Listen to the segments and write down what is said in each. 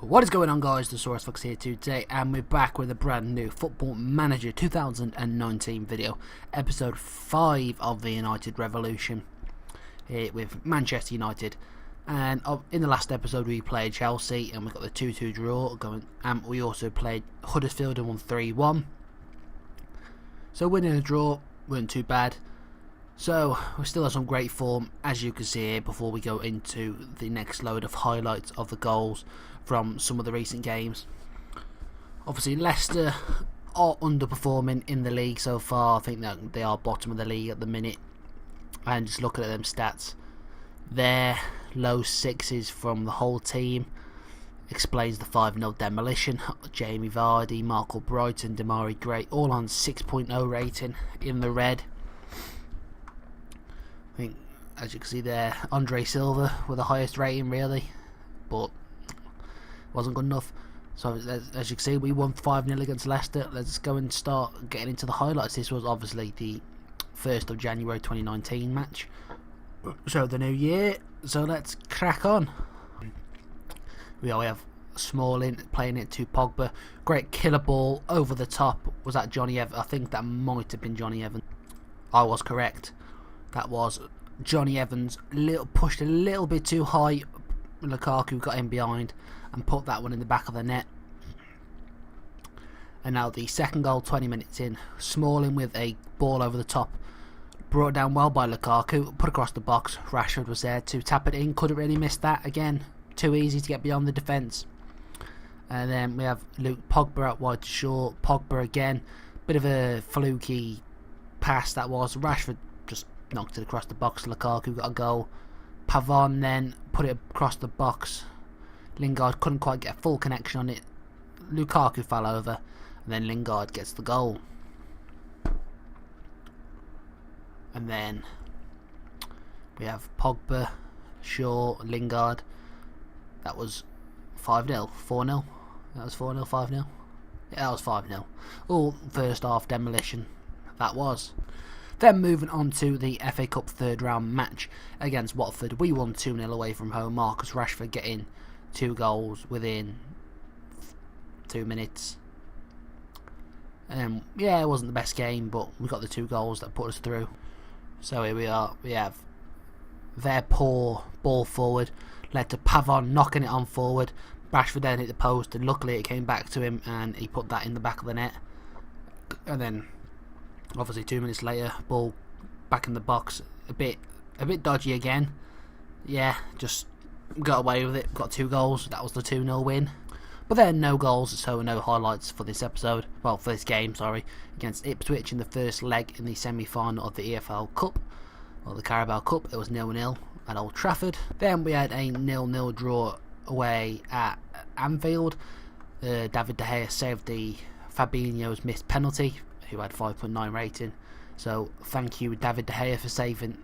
What is going on, guys? The Saurus Fox here today, and we're back with a brand new Football Manager 2019 video, episode 5 of the United Revolution, here with Manchester United. And in the last episode we played Chelsea and we got the 2-2 draw going, and we also played Huddersfield and won 3-1. So winning a draw weren't too bad. So we still have some great form, as you can see here, before we go into the next load of highlights of the goals from some of the recent games. Obviously Leicester are underperforming in the league so far. I think that they are bottom of the league at the minute, and just looking at them stats, their low sixes from the whole team explains the 5-0 demolition. Jamie Vardy, Marco Brighton, Damari Gray all on 6.0 rating in the red. I think, as you can see there, Andre Silva with the highest rating really, but wasn't good enough. So as you can see, we won 5-0 against Leicester. Let's go and start getting into the highlights. This was obviously the 1st of January 2019 match, so the new year. So let's crack on. We have Smalling playing it to Pogba. Great killer ball over the top. Was that Johnny Evans? I think that might have been Johnny Evans. I was correct. That was Johnny Evans. Pushed a little bit too high. Lukaku got in behind and put that one in the back of the net. And now the second goal, 20 minutes in. Smalling with a ball over the top. Brought down well by Lukaku. Put across the box. Rashford was there to tap it in. Couldn't really miss that again. Too easy to get beyond the defence. And then we have Pogba out wide to Shaw. Pogba again. Bit of a fluky pass that was. Rashford just knocked it across the box. Lukaku got a goal. Pavon then put it across the box. Lingard couldn't quite get a full connection on it. Lukaku fell over, and then Lingard gets the goal. And then we have Pogba, Shaw, Lingard. That was 5-0, 4-0. That was 4-0, 5-0. Yeah, that was 5-0. All first half demolition. That was. Then moving on to the FA Cup third round match against Watford. We won 2-0 away from home. Marcus Rashford getting 2 goals within 2 minutes. Yeah, it wasn't the best game, but we got the 2 goals that put us through. So here we are. We have their poor ball forward led to Pavon knocking it on forward. Rashford then hit the post, and luckily it came back to him and he put that in the back of the net. And then obviously 2 minutes later, ball back in the box, a bit dodgy again. Yeah, just got away with it. Got 2 goals. That was the 2-0 win. But then no goals, so no highlights for this episode. Well, for this game, sorry, against Ipswich in the first leg in the semi-final of the EFL Cup, or the Carabao Cup. It was 0-0 at Old Trafford. Then we had a 0-0 draw away at Anfield. David De Gea saved the Fabinho's missed penalty, who had 5.9 rating. So thank you, David De Gea, for saving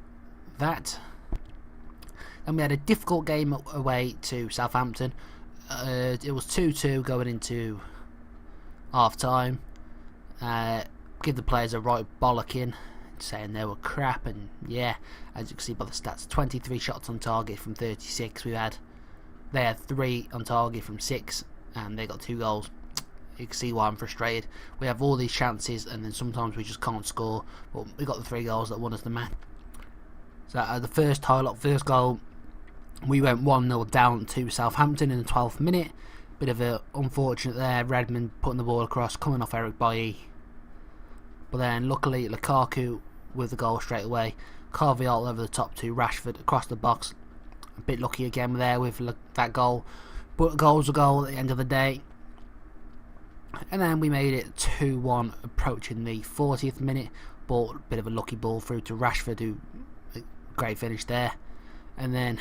that. And we had a difficult game away to Southampton. It was 2-2 going into half time. Give the players a right bollocking, saying they were crap. And yeah, as you can see by the stats, 23 shots on target from 36 they had 3 on target from 6, and they got 2 goals. You can see why I'm frustrated. We have all these chances and then sometimes we just can't score, but we got the 3 goals that won us the match. So the first goal, we went 1-0 down to Southampton in the 12th minute. Bit of a unfortunate there, Redmond putting the ball across, coming off Eric Bailly. But then luckily Lukaku with the goal straight away. Carvajal over the top to Rashford across the box. A bit lucky again there with that goal, but a goal's a goal at the end of the day. And then we made it 2-1 approaching the 40th minute. Ball, bit of a lucky ball through to Rashford, who great finish there. And then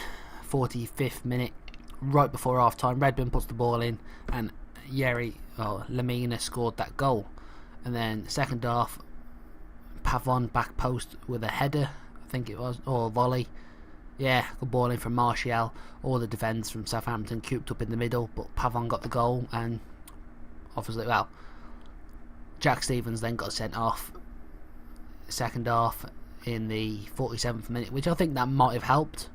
45th minute, right before half time, Redmond puts the ball in and Lamina scored that goal. And then second half, Pavon back post with a header, I think it was, or volley. Yeah, good ball in from Martial. All the defence from Southampton cooped up in the middle, but Pavon got the goal, and obviously, well, Jack Stevens then got sent off second half in the 47th minute, which I think that might have helped.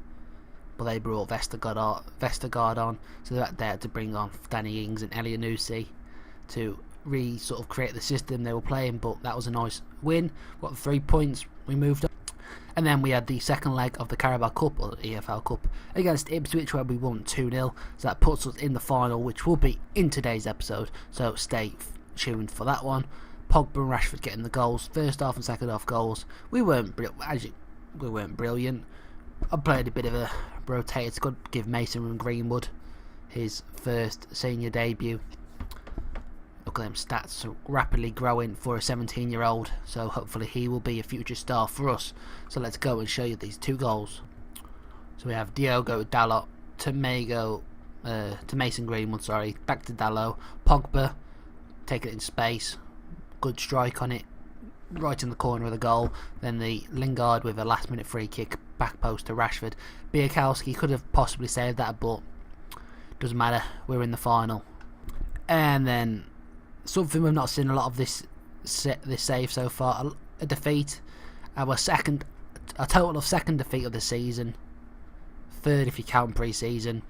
but they brought Vestergaard on, so they had to bring on Danny Ings and Elianusi to sort of create the system they were playing. But that was a nice win. Got the 3 points. We moved on. And then we had the second leg of the Carabao Cup, or the EFL Cup, against Ipswich, where we won 2-0. So that puts us in the final, which will be in today's episode. So stay tuned for that one. Pogba and Rashford getting the goals, first half and second half goals. We weren't brilliant. I played a bit of a rotated squad, give Mason and Greenwood his first senior debut. Look at them stats, so rapidly growing for a 17-year-old, so hopefully he will be a future star for us. So let's go and show you these 2 goals. So we have Diogo Dalot to Mason Greenwood, back to Dalot. Pogba taking it in space, good strike on it, right in the corner of the goal. Then the Lingard with a last minute free kick, back post to Rashford. Biakowski could have possibly saved that, but doesn't matter, we're in the final. And then something we've not seen a lot of this save so far, a defeat, a total of second defeat of the season, third if you count pre-season.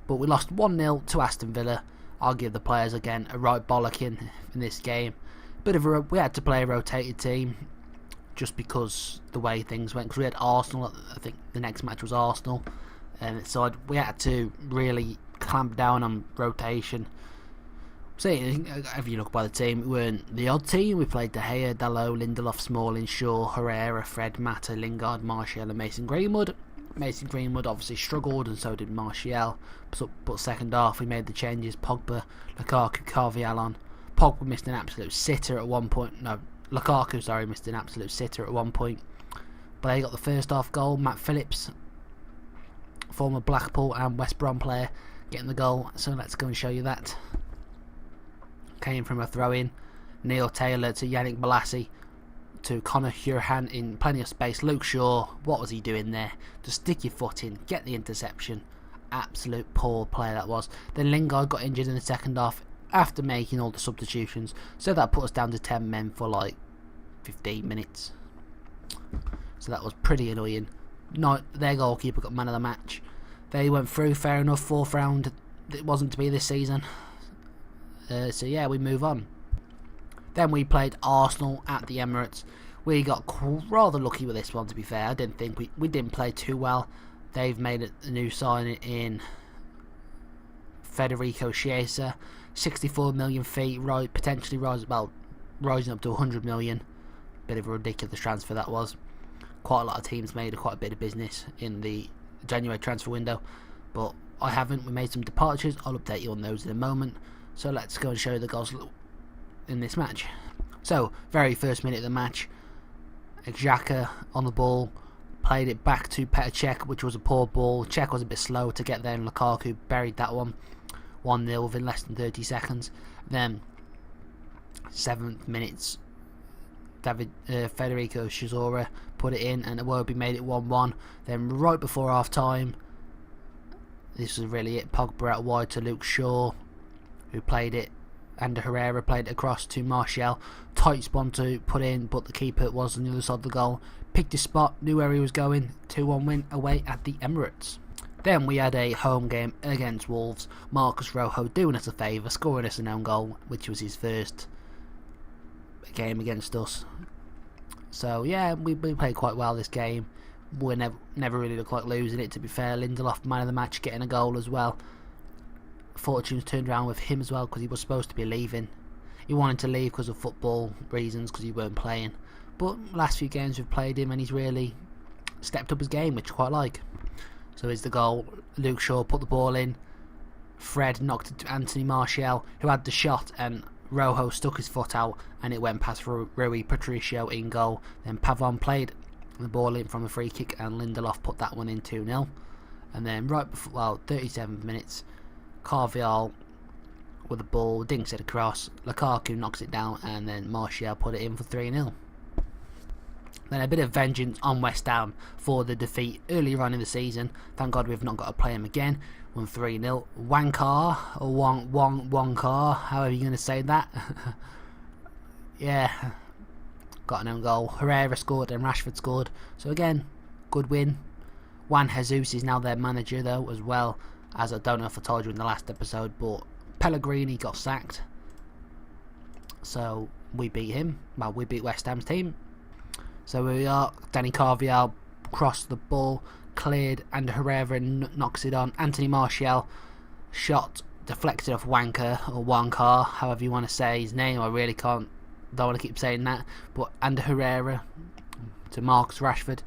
But we lost 1-0 to Aston Villa. I'll give the players again a right bollocking in this game. We had to play a rotated team just because the way things went, because we had Arsenal. I think the next match was Arsenal, and so we had to really clamp down on rotation. So if you look by the team, we weren't the odd team. We played De Gea, Dalot, Lindelof, Smalling, Shaw, Herrera, Fred, Mata, Lingard, Martial and Mason Greenwood. Mason Greenwood obviously struggled, and so did Martial, but second half we made the changes. Pogba, Lukaku, Carvajal on. Pogba missed an absolute sitter at one point. No, Lukaku, missed an absolute sitter at one point. But they got the first half goal. Matt Phillips, former Blackpool and West Brom player, getting the goal. So let's go and show you that. Came from a throw-in. Neil Taylor to Yannick Bolasie to Conor Hurahan in plenty of space. Luke Shaw, what was he doing there? Just stick your foot in, get the interception. Absolute poor play that was. Then Lingard got injured in the second half after making all the substitutions, so that put us down to 10 men for like 15 minutes. So that was pretty annoying. Their goalkeeper got man of the match. They went through, fair enough, 4th round. It wasn't to be this season. So yeah, we move on. Then we played Arsenal at the Emirates. We got rather lucky with this one, to be fair. I didn't think we didn't play too well. They've made a new signing in Federico Chiesa, 64 million fee, potentially rising up to 100 million. Bit of a ridiculous transfer that was. Quite a lot of teams made quite a bit of business in the January transfer window, but I haven't. We made some departures. I'll update you on those in a moment. So let's go and show you the goals in this match. So, very first minute of the match, Xhaka on the ball, played it back to Petr Cech, which was a poor ball. Cech was a bit slow to get there, and Lukaku buried that one. 1-0 within less than 30 seconds. Then, 7th minutes, Federico Chiesa put it in, and Iwobi made it 1-1. Then, right before half time, this was really it. Pogba out wide to Luke Shaw, who played it, and Herrera played it across to Martial. Tight spawn to put in, but the keeper was on the other side of the goal. Picked his spot, knew where he was going. 2-1 win away at the Emirates. Then we had a home game against Wolves. Marcus Rojo doing us a favour, scoring us an own goal, which was his first game against us. So yeah, we played quite well this game. We never really looked like losing it, to be fair. Lindelof, man of the match, getting a goal as well. Fortunes turned around with him as well, because he was supposed to be leaving. He wanted to leave because of football reasons, because he weren't playing. But last few games we've played him, and he's really stepped up his game, which I quite like. So here's the goal. Luke Shaw put the ball in. Fred knocked it to Anthony Martial, who had the shot, and Rojo stuck his foot out, and it went past Rui Patricio in goal. Then Pavon played the ball in from a free kick, and Lindelof put that one in 2-0. And then right before, 37 minutes, Carvajal with the ball, dinks it across, Lukaku knocks it down, and then Martial put it in for 3-0. Then a bit of vengeance on West Ham for the defeat earlier on in the season. Thank God we've not got to play him again. Won 3-0. Wankar, or Wankar, however you're going to say that. Yeah, got an own goal. Herrera scored and Rashford scored. So again, good win. Juan Jesus is now their manager though, as well as, I don't know if I told you in the last episode, but Pellegrini got sacked. So we beat him. Well, we beat West Ham's team. So here we are. Danny Carvajal crossed the ball, cleared, and Herrera knocks it on. Anthony Martial shot deflected off Wanker, or Wankar, however you want to say his name. I really don't want to keep saying that. But and Herrera to Marcus Rashford.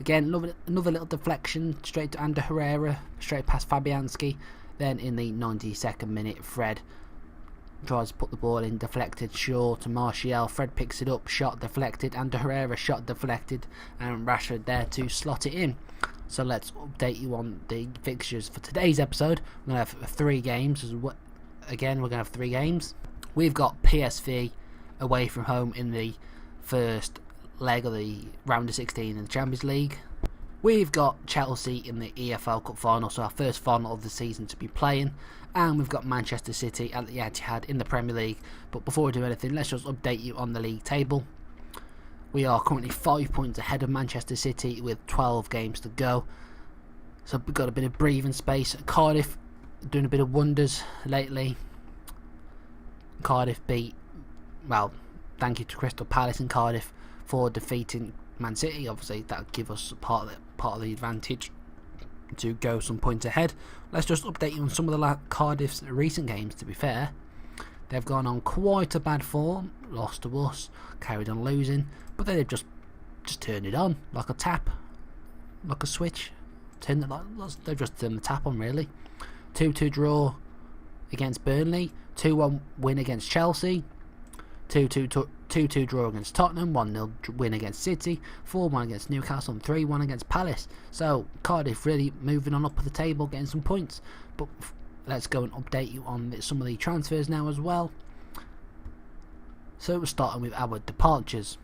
Again, another little deflection straight to Ander Herrera, straight past Fabianski. Then in the 92nd minute, Fred tries to put the ball in, deflected, Shaw to Martial. Fred picks it up, shot deflected. Ander Herrera shot deflected, and Rashford there to slot it in. So let's update you on the fixtures for today's episode. We're going to have 3 games. Again, we're going to have 3 games. We've got PSV away from home in the first leg of the round of 16 in the Champions League. We've got Chelsea in the EFL Cup final, so our first final of the season to be playing. And we've got Manchester City at the Etihad in the Premier League. But before we do anything, let's just update you on the league table. We are currently 5 points ahead of Manchester City with 12 games to go. So we've got a bit of breathing space. Cardiff doing a bit of wonders lately. Cardiff beat, well, thank you to Crystal Palace in Cardiff for defeating Man City. Obviously that would give us part of the advantage to go some points ahead. Let's just update you on some of the Cardiff's recent games. To be fair, they've gone on quite a bad form, lost to us, carried on losing, but they've just turned it on like a tap, like a switch. They've just turned the tap on, really. 2-2 draw against Burnley, 2-1 win against Chelsea, 2-2 draw against Tottenham, 1-0 win against City, 4-1 against Newcastle, and 3-1 against Palace. So Cardiff really moving on up the table, getting some points. But let's go and update you on some of the transfers now as well. So we're starting with our departures.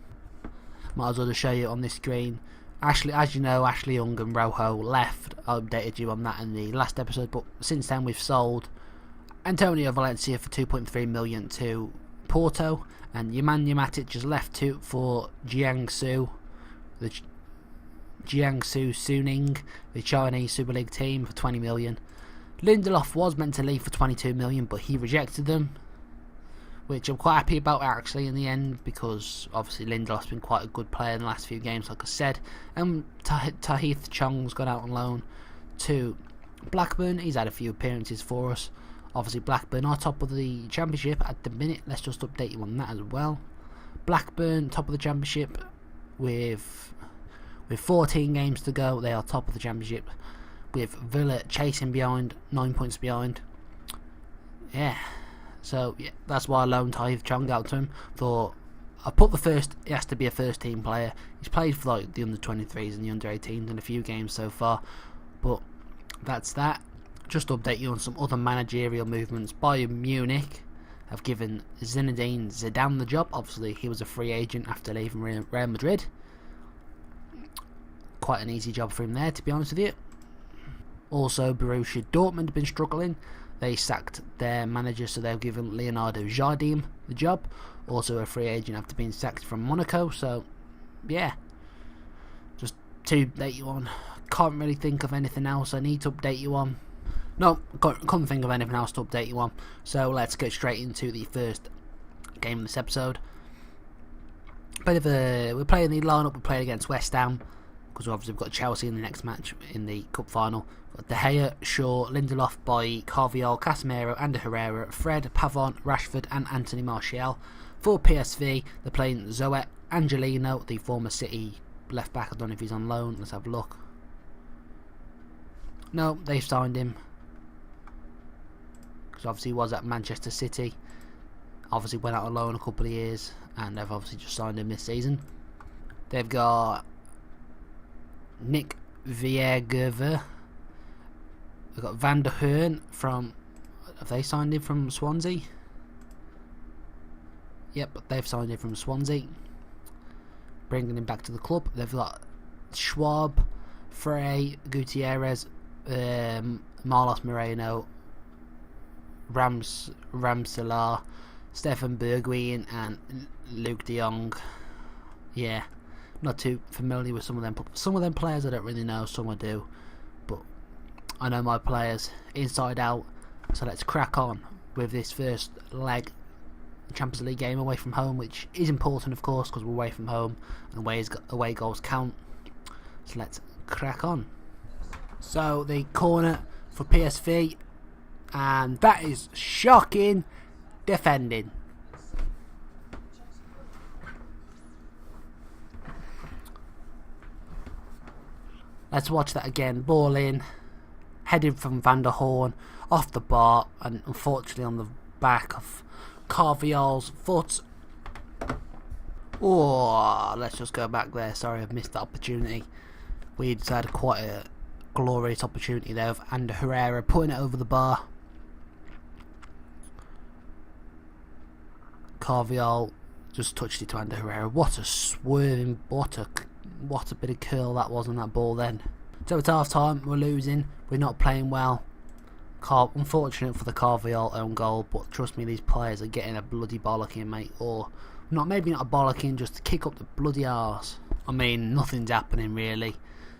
Might as well just show you on this screen. As you know, Ashley Young and Rojo left. I updated you on that in the last episode, but since then we've sold Antonio Valencia for 2.3 million to Porto, and Nemanja Matic has left for Jiangsu Suning, the Chinese Super League team, for 20 million. Lindelof was meant to leave for 22 million, but he rejected them, which I'm quite happy about actually in the end, because obviously Lindelof's been quite a good player in the last few games, like I said. And Tahith Chong's gone out on loan to Blackburn. He's had a few appearances for us. Obviously Blackburn are top of the Championship at the minute. Let's just update you on that as well. Blackburn top of the Championship with 14 games to go. They are top of the Championship, with Villa chasing behind, 9 points behind. Yeah, so yeah, that's why I loaned Tahith Chong out to him. He has to be a first team player. He's played for like the under 23s and the under 18s in a few games so far, but that's that. Just to update you on some other managerial movements. Bayern Munich have given Zinedine Zidane the job. Obviously he was a free agent after leaving Real Madrid. Quite an easy job for him there, to be honest with you. Also Borussia Dortmund have been struggling. They sacked their manager, so they've given Leonardo Jardim the job. Also a free agent after being sacked from Monaco. So yeah, just to update you on. Can't really think of anything else I need to update you on. No, couldn't think of anything else to update you on. So let's get straight into the first game of this episode. We're playing the lineup. We're playing against West Ham, because obviously we've got Chelsea in the next match in the cup final. We've got De Gea, Shaw, Lindelof, Boy, Carvajal, Casemiro, Ander Herrera, Fred, Pavon, Rashford, and Anthony Martial. For PSV, they're playing Zoe Angelino, the former City left back. I don't know if he's on loan. Let's have a look. No, they've signed him, because obviously he was at Manchester City. Obviously went out on loan a couple of years, and they've obviously just signed him this season. They've got Nick Viergever. They've got Van der Hearn from... Have they signed him from Swansea? Yep, they've signed him from Swansea, bringing him back to the club. They've got Schwab, Frey, Gutierrez, Marlos Moreno, Ramselaar, Stefan Bergwijn, and Luke de Jong. Yeah, Not too familiar with some of them. Some of them players I don't really know. Some I do, but I know my players inside out. So let's crack on with this first leg Champions League game away from home, which is important, of course, because we're away from home and away goals count. So let's crack on. So the corner for PSV, and that is shocking defending. Let's watch that again. Ball in, headed from Van der Horn, off the bar, and unfortunately on the back of Carvalho's foot. Oh, let's just go back there. Sorry, I've missed that opportunity. We'd had quite a glorious opportunity there of Ander Herrera putting it over the bar. Carvalho just touched it to Ander Herrera. What a swerving, what a bit of curl that was on that ball then. So it's half time, we're losing, we're not playing well. Unfortunate for the Carvalho own goal, but trust me, these players are getting a bloody bollocking, mate. Or not, maybe not a bollocking, just to kick up the bloody arse. I mean, nothing's happening really.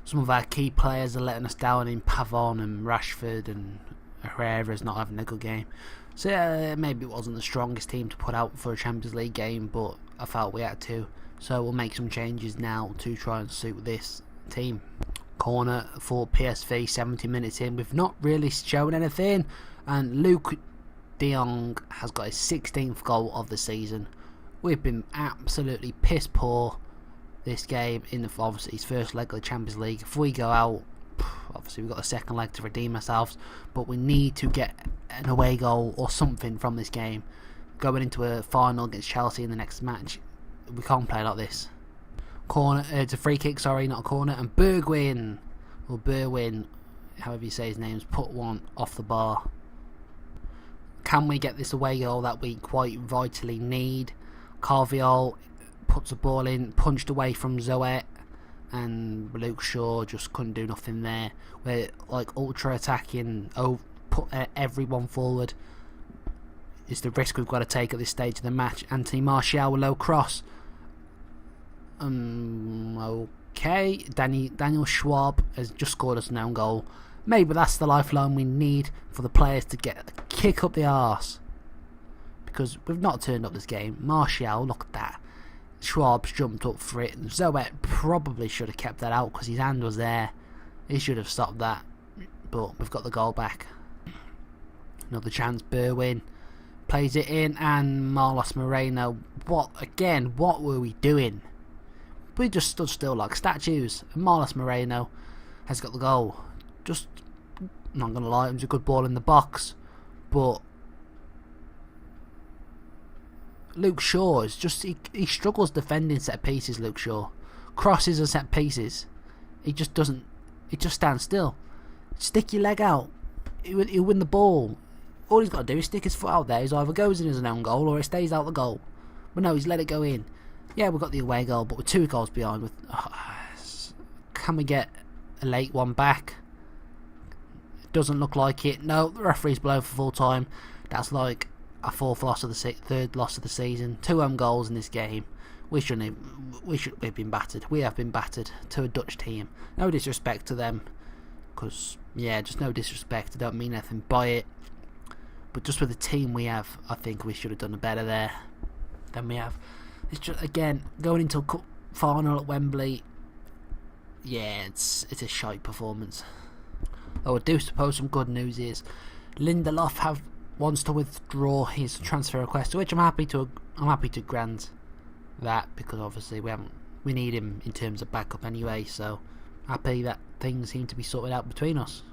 Some of our key players are letting us down in Pavon and Rashford, and Herrera's not having a good game. So maybe it wasn't the strongest team to put out for a Champions League game, but I felt we had to. So we'll make some changes now to try and suit this team. Corner for PSV, 70 minutes in. We've not really shown anything, and Luke de Jong has got his 16th goal of the season. We've been absolutely piss poor this game in obviously his first leg of the Champions League. If we go out, obviously we've got the second leg to redeem ourselves, but we need to get an away goal or something from this game. Going into a final against Chelsea in the next match, we can't play like this. Corner, it's a free kick, sorry, not a corner, and Bergwijn, or Berwin, however you say his name, put one off the bar. Can we get this away goal that we quite vitally need? Carvalho puts the ball in, punched away from Zoet, and Luke Shaw just couldn't do nothing there. We're like ultra attacking, put everyone forward. It's the risk we've got to take at this stage of the match. Anthony Martial with low cross. Okay, Daniel Schwab has just scored us an own goal. Maybe that's the lifeline we need for the players to get a kick up the arse, because we've not turned up this game. Martial, look at that. Schwab's jumped up for it. Zoet probably should have kept that out because his hand was there. He should have stopped that, but we've got the goal back. Another chance, Berwin plays it in, and Marlos Moreno. What were we doing? We just stood still like statues, and Marlos Moreno has got the goal. Just, I'm not going to lie, it was a good ball in the box, but Luke Shaw is just, he struggles defending set pieces. Luke Shaw crosses and set pieces, he just stands still. Stick your leg out, he'll win the ball. All he's got to do is stick his foot out there. He either goes in as an own goal or it stays out the goal. But no, he's let it go in. Yeah, we've got the away goal, but we're 2 goals behind. Can we get a late one back? It doesn't look like it. No, the referee's blown for full time. That's like a third loss of the season. 2 own goals in this game. We've been battered. We have been battered to a Dutch team. No disrespect to them, because yeah, just no disrespect. I don't mean anything by it. But just with the team we have, I think we should have done better there than we have. It's just, again, going into a cup final at Wembley, yeah, it's a shite performance. Though I do suppose some good news is Lindelof wants to withdraw his transfer request, which I'm happy to grant that, because obviously we need him in terms of backup anyway. So happy that things seem to be sorted out between us.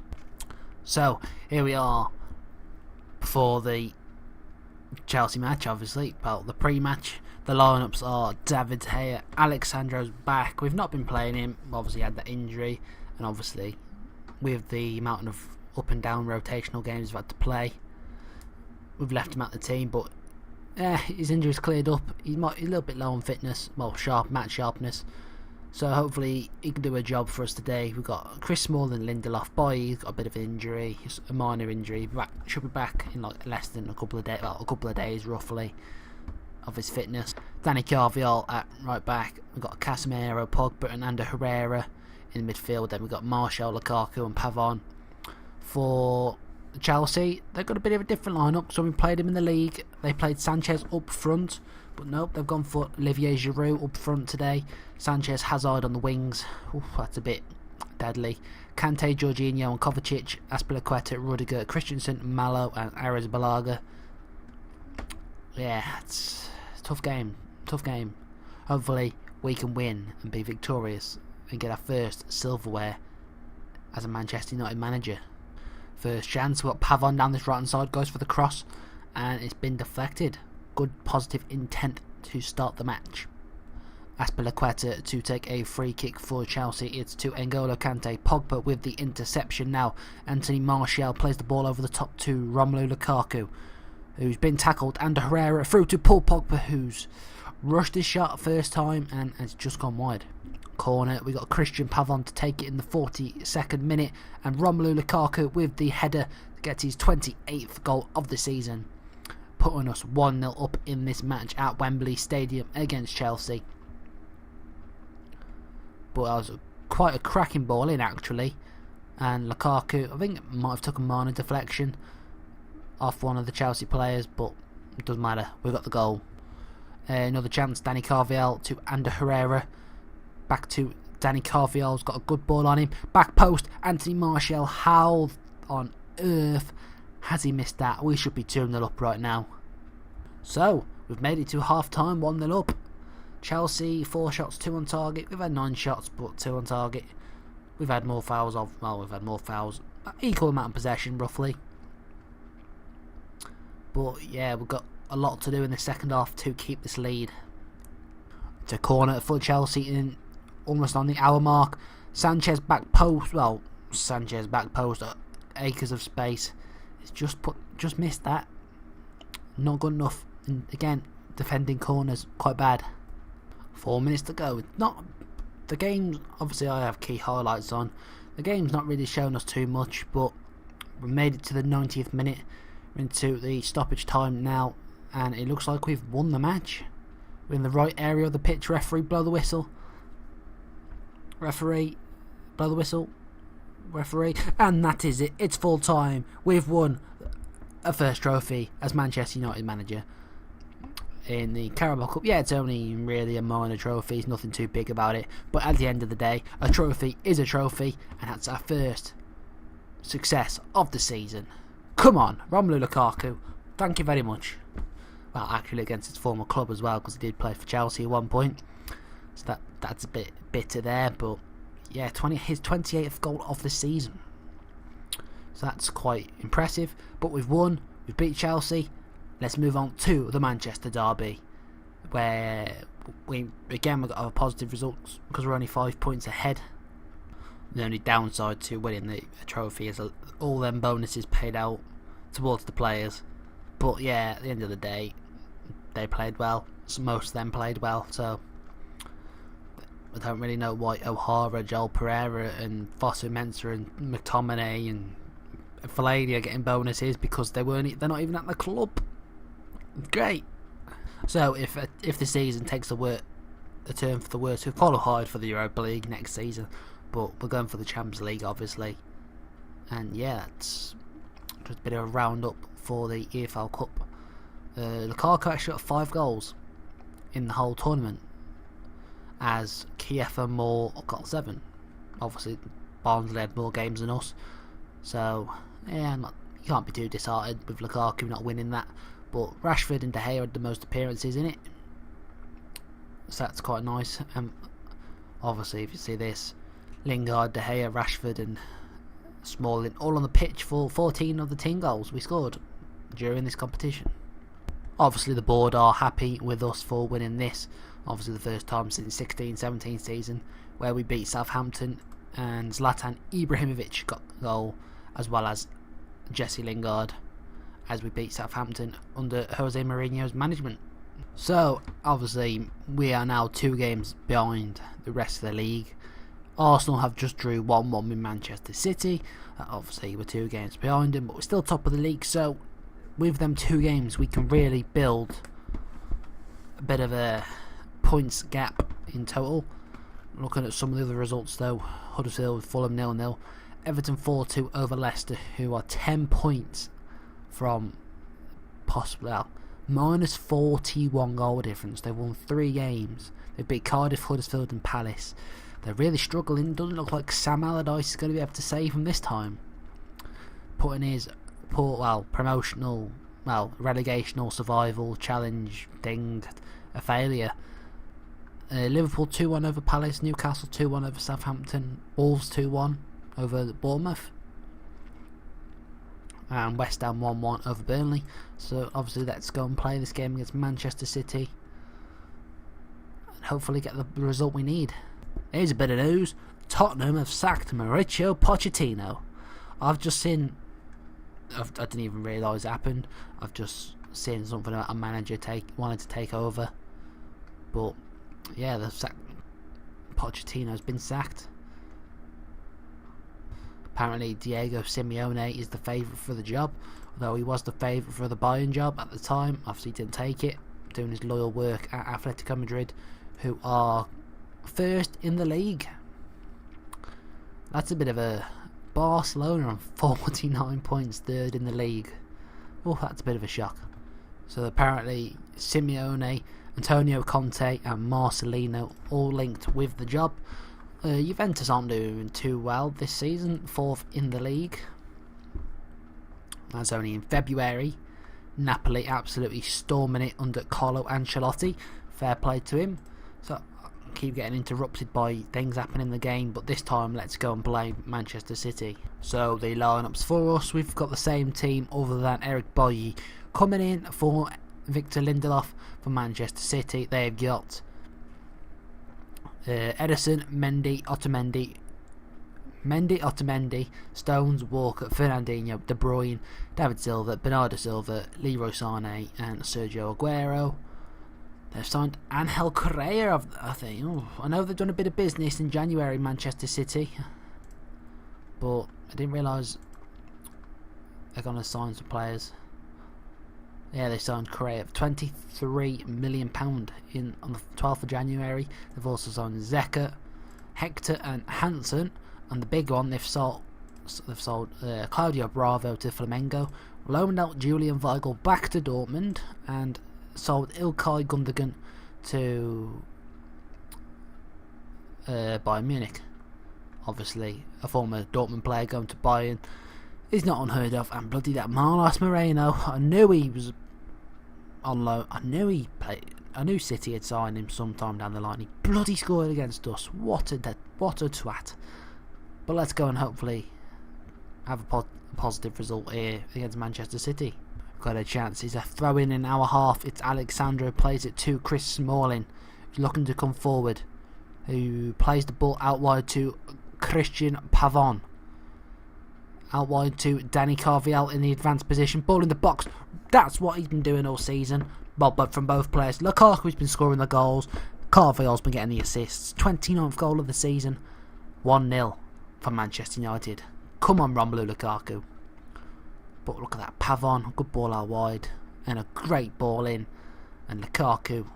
So here we are before the Chelsea match, obviously. Well, the pre-match, the lineups are David Gea, Alexandro's back. We've not been playing him, obviously had that injury, and obviously with the amount of up and down rotational games we've had to play, we've left him at the team. But his injury's cleared up. He's a little bit low on fitness, well, match sharpness. So hopefully he can do a job for us today. We've got Chris Smalling and Lindelof. He's got a bit of an injury, a minor injury. Should be back in like less than a couple of days, roughly, of his fitness. Danny Carvajal at right back. We've got Casemiro, Pogba and Ander Herrera in midfield. Then we've got Martial, Lukaku and Pavon. For Chelsea, they've got a bit of a different lineup. So we played him in the league. They played Sanchez up front. But nope, they've gone for Olivier Giroud up front today. Sanchez, Hazard on the wings. Oof, that's a bit deadly. Kante, Jorginho and Kovacic, Azpilicueta, Rudiger, Christensen, Malo and Arrizabalaga. Yeah, it's a tough game. Tough game. Hopefully we can win and be victorious and get our first silverware as a Manchester United manager. First chance, we've got Pavon down this right hand side, goes for the cross and it's been deflected. Good positive intent to start the match. Azpilicueta to take a free kick for Chelsea. It's to N'Golo Kante. Pogba with the interception now. Anthony Martial plays the ball over the top to Romelu Lukaku, who's been tackled, and Herrera through to Paul Pogba, who's rushed his shot first time and has just gone wide. Corner, we got Christian Pavon to take it in the 42nd minute, and Romelu Lukaku with the header gets his 28th goal of the season, putting us 1-0 up in this match at Wembley Stadium against Chelsea. But that was quite a cracking ball in actually, and Lukaku, I think it might have took a minor deflection off one of the Chelsea players, but it doesn't matter, we got the goal. Another chance, Danny Carvajal to Ander Herrera, back to Danny Carvajal's got a good ball on him, back post, Anthony Martial. How on earth has he missed that? We should be 2-0 up right now. So we've made it to half time, 1-0 up. Chelsea 4 shots, 2 on target. We've had 9 shots but 2 on target. We've had more fouls equal amount of possession roughly. But yeah, we've got a lot to do in the second half to keep this lead. It's a corner for Chelsea in almost on the hour mark. Sanchez back post, acres of space. It's just missed that. Not good enough. And again, defending corners quite bad. 4 minutes to go. Not the game. Obviously, I have key highlights on. The game's not really shown us too much, but we made it to the 90th minute. We're into the stoppage time now, and it looks like we've won the match. We're in the right area of the pitch. Referee, blow the whistle. Referee, blow the whistle. Referee, and that is it. It's full time. We've won a first trophy as Manchester United manager in the Carabao Cup. Yeah, it's only really a minor trophy. It's nothing too big about it. But at the end of the day, a trophy is a trophy, and that's our first success of the season. Come on, Romelu Lukaku. Thank you very much. Well, actually against his former club as well, because he did play for Chelsea at one point. So that's a bit bitter there, but yeah, his 28th goal of the season. So that's quite impressive. But we've won. We've beat Chelsea. Let's move on to the Manchester derby, where we got our positive results because we're only 5 points ahead. The only downside to winning the trophy is all them bonuses paid out towards the players. But yeah, at the end of the day, they played well. So most of them played well. So I don't really know why O'Hara, Joel Pereira and Fosu Mensah and McTominay and Fellaini are getting bonuses, because they're not even at the club. Great. So if the season takes a turn for the worse, we've qualified for the Europa League next season, but we're going for the Champions League obviously. And yeah, it's just a bit of a roundup for the EFL Cup. Lukaku actually got 5 goals in the whole tournament, as Kiefer and Moore got 7. Obviously Barnsley had more games than us, so yeah, you can't be too disheartened with Lukaku not winning that. But Rashford and De Gea had the most appearances in it, so that's quite nice. Obviously, if you see this, Lingard, De Gea, Rashford and Smalling all on the pitch for 14 of the team goals we scored during this competition. Obviously the board are happy with us for winning this. Obviously the first time since 16-17 season where we beat Southampton, and Zlatan Ibrahimovic got a goal, as well as Jesse Lingard, as we beat Southampton under Jose Mourinho's management. So obviously we are now 2 games behind the rest of the league. Arsenal have just drew 1-1 with Manchester City. Obviously we're 2 games behind them, but we're still top of the league. So with them 2 games we can really build a bit of a points gap in total. Looking at some of the other results though, Huddersfield, Fulham 0-0, Everton 4-2 over Leicester, who are 10 points from possibly minus 41 goal difference. They've won 3 games. They beat Cardiff, Huddersfield and Palace. They're really struggling. Doesn't look like Sam Allardyce is going to be able to save them this time. Putting his promotional, relegational survival challenge thing a failure. Liverpool 2-1 over Palace, Newcastle 2-1 over Southampton, Wolves 2-1 over Bournemouth, and West Ham 1-1 over Burnley. So obviously let's go and play this game against Manchester City and hopefully get the result we need. Here's a bit of news. Tottenham have sacked Mauricio Pochettino. I've just seen, I didn't even realise it happened. I've just seen something about a manager wanted to take over, but yeah, Pochettino's been sacked. Apparently Diego Simeone is the favourite for the job, although he was the favourite for the Bayern job at the time. Obviously didn't take it, doing his loyal work at Atletico Madrid, who are first in the league. That's a bit of a Barcelona on 49 points, third in the league. Oh, that's a bit of a shock. So apparently Simeone, Antonio Conte and Marcelino all linked with the job. Juventus aren't doing too well this season, 4th in the league. That's only in February. Napoli absolutely storming it under Carlo Ancelotti. Fair play to him. So I keep getting interrupted by things happening in the game, but this time let's go and play Manchester City. So the lineups for us, we've got the same team other than Eric Bailly coming in for Victor Lindelof for Manchester City. They've got Ederson, Mendy, Otamendi, Stones, Walker, Fernandinho, De Bruyne, David Silva, Bernardo Silva, Leroy Sané and Sergio Aguero. They've signed Angel Correa, I think. I know they've done a bit of business in January, Manchester City, but I didn't realise they're going to sign some players. Yeah, they signed Correa for £23 million on the 12th of January. They've also signed Zeka, Hector and Hansen, and the big one they've sold Claudio Bravo to Flamengo, loaned out Julian Weigl back to Dortmund, and sold Ilkay Gundogan to Bayern Munich. Obviously, a former Dortmund player going to Bayern is not unheard of, and bloody that Marlos Moreno, I knew he was on loan. I knew City had signed him sometime down the line. He bloody scored against us. What a twat. But let's go and hopefully have a positive result here against Manchester City. Got a chance. It's a throw in our half. It's Alexandro, plays it to Chris Smalling, who's looking to come forward, who plays the ball out wide to Christian Pavon. Out wide to Danny Carvajal in the advanced position. Ball in the box. That's what he's been doing all season. Well, but from both players. Lukaku's been scoring the goals. Carvajal's been getting the assists. 29th goal of the season. 1-0 for Manchester United. Come on, Romelu Lukaku. But look at that. Pavon, good ball out wide. And a great ball in. And Lukaku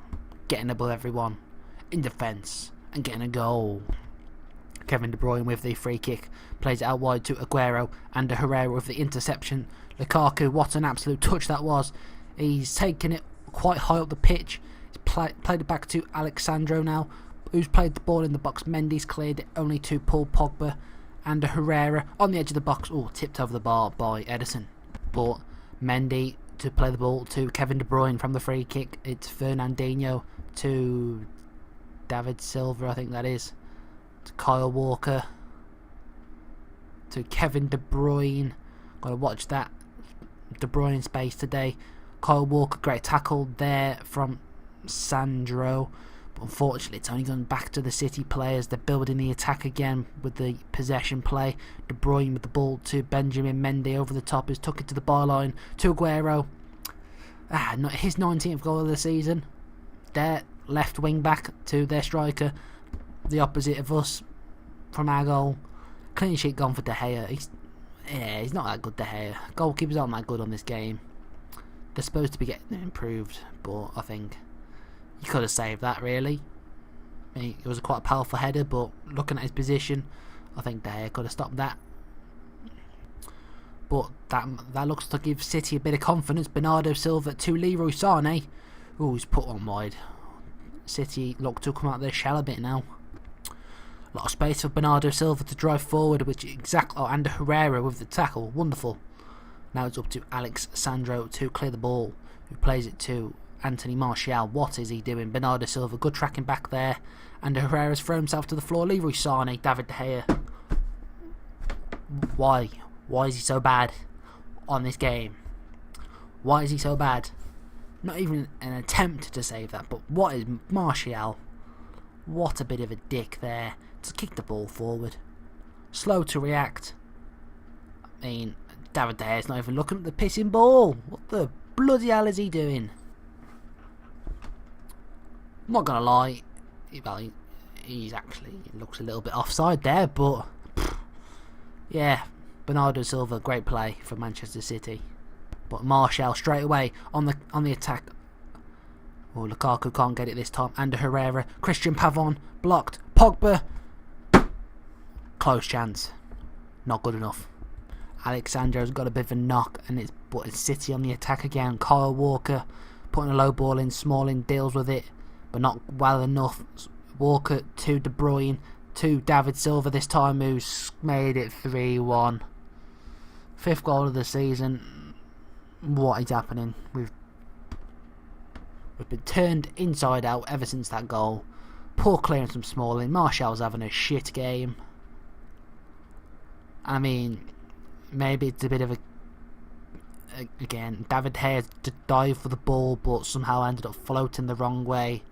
getting above everyone in defence and getting a goal. Kevin De Bruyne with the free kick, plays it out wide to Aguero, and Herrera with the interception. Lukaku, what an absolute touch that was. He's taken it quite high up the pitch. He's played it back to Alexandro now, who's played the ball in the box. Mendy's cleared it only to Paul Pogba, and Herrera on the edge of the box. Oh, tipped over the bar by Ederson. But Mendy to play the ball to Kevin De Bruyne from the free kick. It's Fernandinho to David Silva, I think that is. To Kyle Walker, to Kevin De Bruyne. Gotta watch that. De Bruyne in space today. Kyle Walker, great tackle there from Sandro. But unfortunately, it's only gone back to the City players. They're building the attack again with the possession play. De Bruyne with the ball to Benjamin Mendy over the top. He's took it to the byline to Aguero. His 19th goal of the season. Their left wing back to their striker. The opposite of us from our goal. Clean sheet gone for De Gea. He's not that good, De Gea. Goalkeepers aren't that good on this game. They're supposed to be getting improved, but I think You could have saved that, really. I mean, it was quite a powerful header, but looking at his position, I think De Gea could have stopped that. But that looks to give City a bit of confidence. Bernardo Silva to Leroy Sané. Oh, he's put one wide. City look to come out of their shell a bit now. A lot of space for Bernardo Silva to drive forward, which exactly. Oh, and Herrera with the tackle. Wonderful. Now it's up to Alex Sandro to clear the ball, who plays it to Anthony Martial. What is he doing? Bernardo Silva, good tracking back there. And Herrera's thrown himself to the floor. Leroy Sané, David De Gea. Why? Why is he so bad on this game? Why is he so bad? Not even an attempt to save that, but what is Martial? What a bit of a dick there. To kick the ball forward. Slow to react. I mean, David De Gea's not even looking at the pissing ball. What the bloody hell is he doing? I'm not gonna lie. Well, he looks a little bit offside there, but yeah, Bernardo Silva, great play for Manchester City. But Martial straight away on the attack. Oh, Lukaku can't get it this time. And Herrera, Christian Pavon blocked. Pogba, close chance, not good enough. Alexandro's got a bit of a knock, and it's City on the attack again. Kyle Walker putting a low ball in. Smalling deals with it, but not well enough. Walker to De Bruyne to David Silva this time, who's made it 3-1. 5th goal of the season. What is happening? We've been turned inside out ever since that goal. Poor clearance from Smalling. Martial's having a shit game. I mean, maybe it's a bit of a... Again, David Gea to dive for the ball, but somehow ended up floating the wrong way.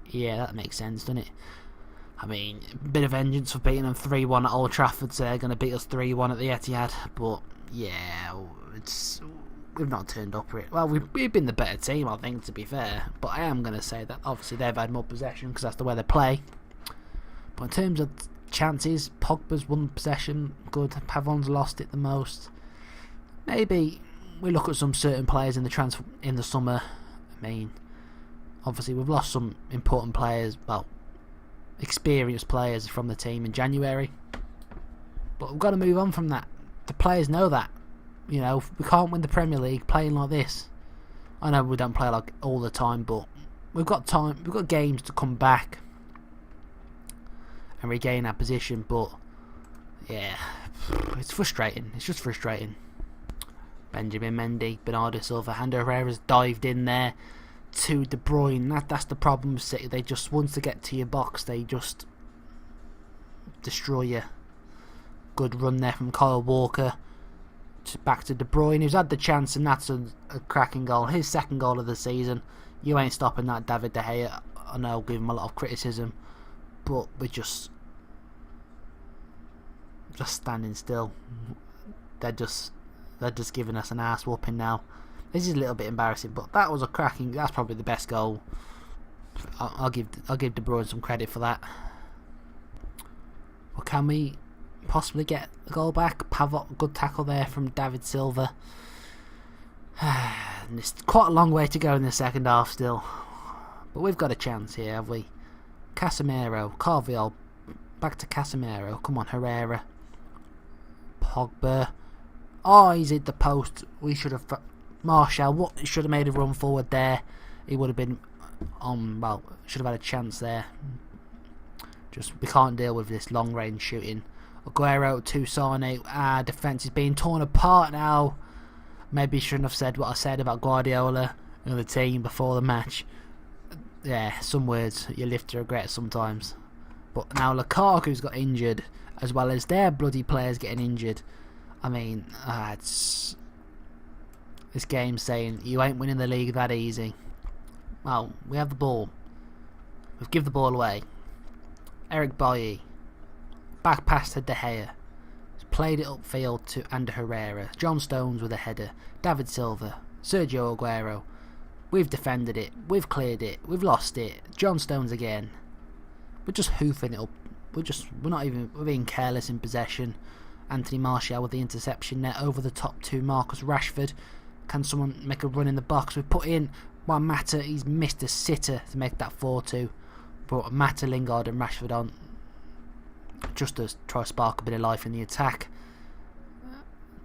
Yeah, that makes sense, doesn't it? I mean, a bit of vengeance for beating them 3-1 at Old Trafford, so they're going to beat us 3-1 at the Etihad. But, yeah, we've not turned up for it. Well, we've been the better team, I think, to be fair. But I am going to say that, obviously, they've had more possession, because that's the way they play. But in terms of chances, Pogba's won possession, good. Pavon's lost it the most. Maybe we look at some certain players in the summer. I mean, obviously we've lost some important players, well, experienced players from the team in January. But we've got to move on from that. The players know that. You know, we can't win the Premier League playing like this. I know we don't play like all the time, but we've got time. We've got games to come back and regain our position. But yeah, it's frustrating. It's just frustrating. Benjamin Mendy, Bernardo Silva, and Herrera's dived in there to De Bruyne. That's the problem with City. They just, once they get to your box, they just destroy you. Good run there from Kyle Walker. Back to De Bruyne, who's had the chance, and that's a cracking goal. His 2nd goal of the season. You ain't stopping that, David De Gea. I know I'll give him a lot of criticism, but we're just standing still. They're just giving us an ass whooping now. This is a little bit embarrassing, but that was a cracking. That's probably the best goal. I'll give De Bruyne some credit for that. Well, can we possibly get the goal back? Pavot, good tackle there from David Silva. And it's quite a long way to go in the second half still, but we've got a chance here, have we? Casemiro, Carvalho, back to Casemiro. Come on, Herrera, Pogba. Oh, he's hit the post. We should have. Martial, should have made a run forward there. He would have been on. Well, should have had a chance there. Just, we can't deal with this long range shooting. Aguero to Sané. Our defence is being torn apart now. Maybe shouldn't have said what I said about Guardiola and the team before the match. Yeah, some words you live to regret sometimes. But now Lukaku's got injured, as well as their bloody players getting injured. I mean, it's this game's saying you ain't winning the league that easy. Well, we have the ball. We've given the ball away. Eric Bailly, back pass to De Gea. He's played it upfield to Ander Herrera. John Stones with a header. David Silva. Sergio Aguero. We've defended it. We've cleared it. We've lost it. John Stones again. We're just hoofing it up. We're being careless in possession. Anthony Martial with the interception there over the top to Marcus Rashford. Can someone make a run in the box? We put in one Mata. He's missed a sitter to make that 4-2. Brought Mata, Lingard and Rashford on just to try to spark a bit of life in the attack.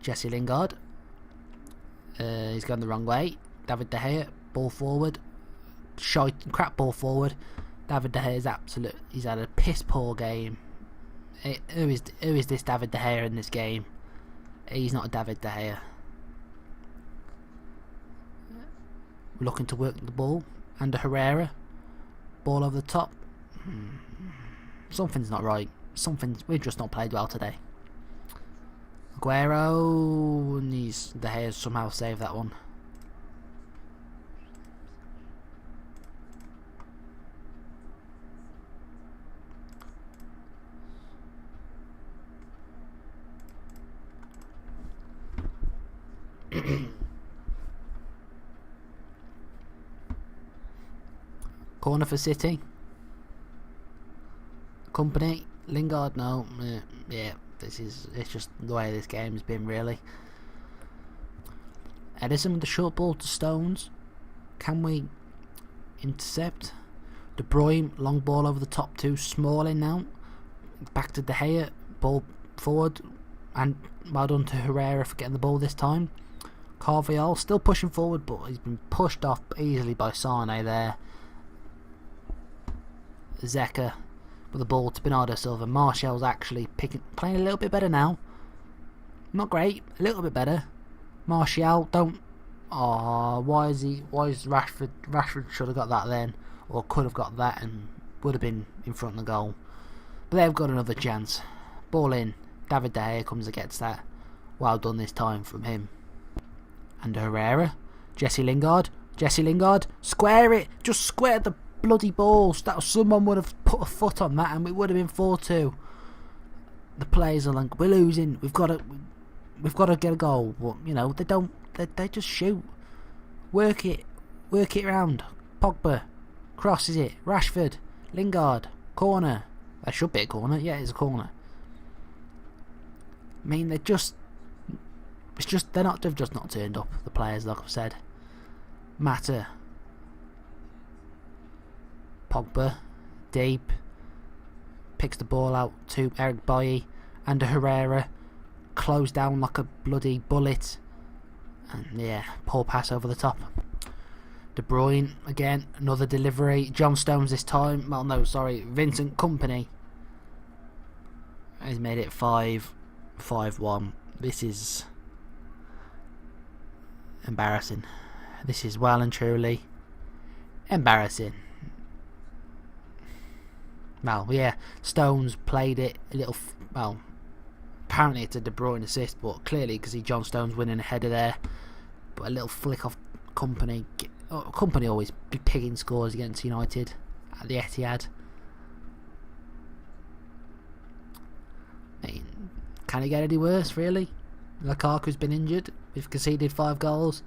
Jesse Lingard. He's gone the wrong way. David De Gea, ball forward. Crap ball forward. David De Gea is absolute. He's had a piss poor game. Who is this David De Gea in this game? He's not a David De Gea. We're looking to work the ball. Under Herrera. Ball over the top. Something's not right. We've just not played well today. Aguero, and De Gea somehow saved that one. Corner for City. Company. Lingard, no. Yeah, it's just the way this game's been, really. Edison with the short ball to Stones. Can we intercept? De Bruyne, long ball over the top to Smalling now. Back to De Gea, ball forward, and well done to Herrera for getting the ball this time. Carvajal still pushing forward, but he's been pushed off easily by Sane there. Zeka with the ball to Bernardo Silva. Martial's actually playing a little bit better now. Not great, a little bit better. Martial, don't. Oh, why is Rashford? Rashford should have got that then, or could have got that and would have been in front of the goal. But they've got another chance. Ball in. David De Gea comes and gets that. Well done this time from him. And Herrera. Jesse Lingard. Square it. Just square the bloody balls. That someone would have put a foot on that and it would have been 4-2. The players are like, we're losing. We've got to get a goal. But you know they don't. They just shoot. Work it round. Pogba crosses it. Rashford. Lingard. Corner. That should be a corner. Yeah, it's a corner. I mean, they've just not turned up. The players, like I've said. Mata. Pogba, deep, picks the ball out to Eric Bailly and Herrera, closed down like a bloody bullet, and yeah, poor pass over the top. De Bruyne again, another delivery. John Stones this time. Well, no, sorry, Vincent Kompany. He's made it 5-1. This is embarrassing. This is well and truly embarrassing. Well, yeah, Stones played it a little. Well, apparently it's a De Bruyne assist, but clearly because John Stones winning a header there. But a little flick off Kompany. Kompany always be picking scores against United at the Etihad. I mean, can it get any worse, really? Lukaku's been injured. We've conceded 5 goals.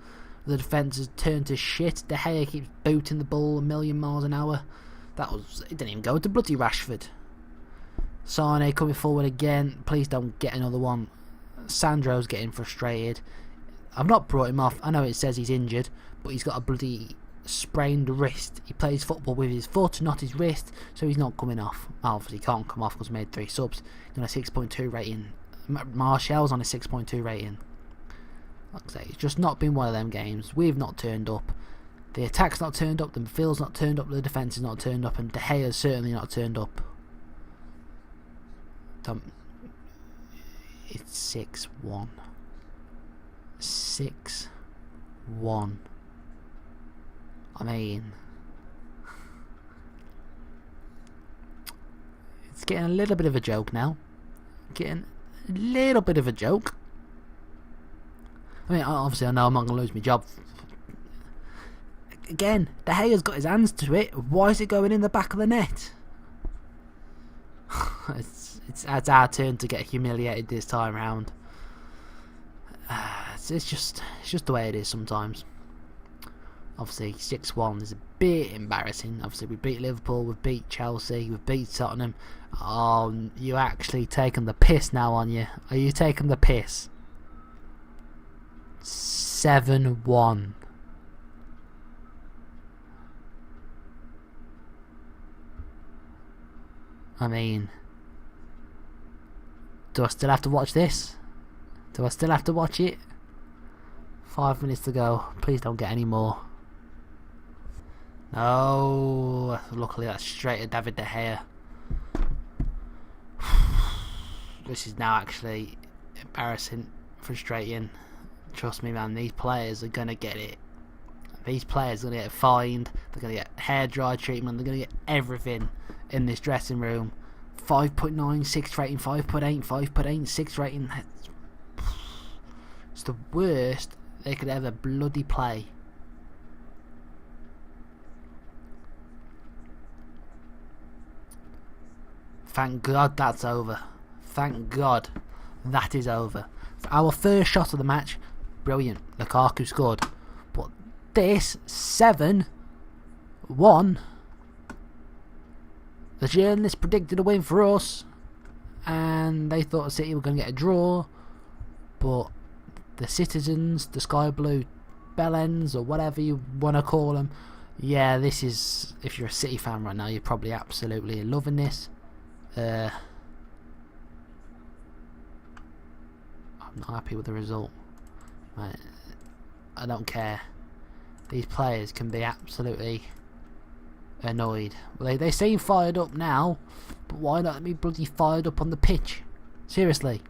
The defence has turned to shit. De Gea keeps booting the ball a million miles an hour. It didn't even go to bloody Rashford. Sane coming forward again. Please don't get another one. Sandro's getting frustrated. I've not brought him off. I know it says he's injured, but he's got a bloody sprained wrist. He plays football with his foot, not his wrist, so he's not coming off. Obviously, he can't come off because he made 3 subs. He's on a 6.2 rating. Martial's on a 6.2 rating. Like I say, it's just not been one of them games. We've not turned up. The attack's not turned up, the midfield's not turned up, the defence is not turned up, and De Gea's certainly not turned up. It's 6-1. 6-1. I mean, it's getting a little bit of a joke now. Getting a little bit of a joke. I mean, obviously I know I'm not going to lose my job. Again, De Gea's got his hands to it. Why is it going in the back of the net? It's our turn to get humiliated this time round. It's just the way it is sometimes. Obviously, 6-1 is a bit embarrassing. Obviously, we beat Liverpool, we beat Chelsea, we beat Tottenham. Oh, you actually taking the piss now, aren't you? Are you taking the piss? 7-1. I mean, do I still have to watch this? Do I still have to watch it? 5 minutes to go. Please don't get any more. No. Luckily that's straight at David De Gea. This is now actually embarrassing, frustrating. Trust me, man, these players are going to get it. These players are going to get fined. They're going to get hair dry treatment. They're going to get everything in this dressing room. 5.9, 6 rating, 5.8, 5.8, 6 rating. It's the worst they could ever bloody play. Thank God that's over. Thank God that is over. Our first shot of the match, brilliant. Lukaku scored. But this 7-1, the journalists predicted a win for us, and they thought City were going to get a draw, but the citizens, the sky blue bellends, or whatever you want to call them, yeah, this is, if you're a City fan right now, you're probably absolutely loving this. I'm not happy with the result. Right. I don't care. These players can be absolutely annoyed. Well, they seem fired up now, but why not be bloody fired up on the pitch? Seriously.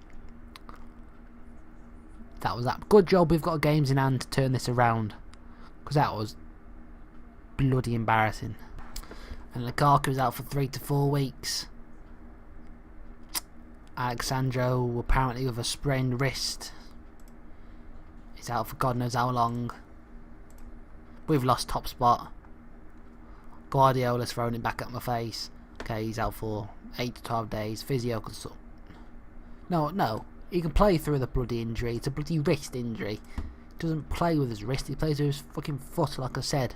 That was that. Good job we've got games in hand to turn this around, because that was bloody embarrassing. And Lukaku's out for 3 to 4 weeks. Alexandro apparently with a sprained wrist. He's out for God knows how long. We've lost top spot. Guardiola's throwing it back at my face. Okay, he's out for 8 to 12 days. Physio consult. No, he can play through the bloody injury. It's a bloody wrist injury. He doesn't play with his wrist, he plays with his fucking foot, like I said.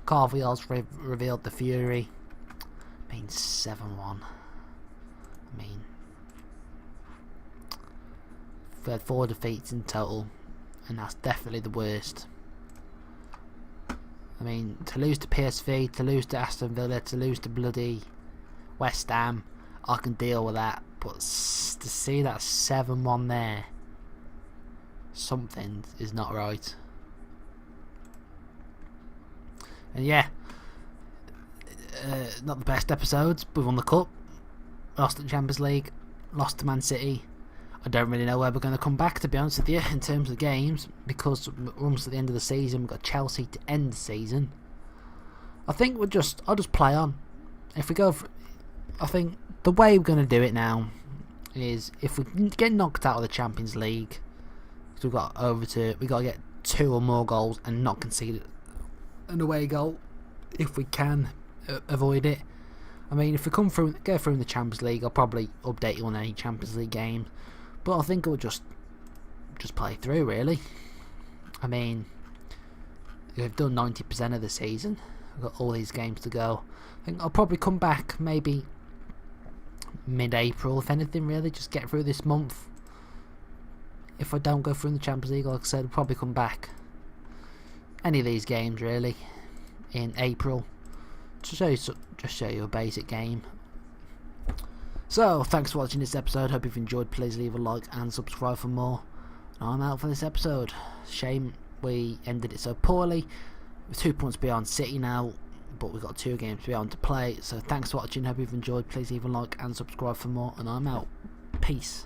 Carvalho's revealed the fury. I mean, 7-1. I mean, we've had 4 defeats in total, and that's definitely the worst. I mean, to lose to PSV, to lose to Aston Villa, to lose to bloody West Ham, I can deal with that, but to see that 7-1 there, something is not right. And yeah, not the best episodes. We won the cup, lost at Champions League, lost to Man City. I don't really know where we're going to come back, to be honest with you, in terms of games, because we're almost at the end of the season. We've got Chelsea to end the season. I think I'll just play on. If we go for, I think the way we're going to do it now is, if we get knocked out of the Champions League, because we've got we got to get 2 or more goals and not concede an away goal if we can avoid it. I mean, if we go through in the Champions League, I'll probably update you on any Champions League game, but I think we'll just play through, really. I mean, we've done 90% of the season. We've got all these games to go. I think I'll probably come back maybe mid-April, if anything, really. Just get through this month. If I don't go through in the Champions League, like I said, I'll probably come back any of these games, really, in April. Just show you a basic game. So, thanks for watching this episode. Hope you've enjoyed. Please leave a like and subscribe for more. I'm out for this episode. Shame we ended it so poorly. We're 2 points beyond City now, but we've got 2 games beyond to play. So thanks for watching. Hope you've enjoyed. Please leave a like and subscribe for more. And I'm out. Peace.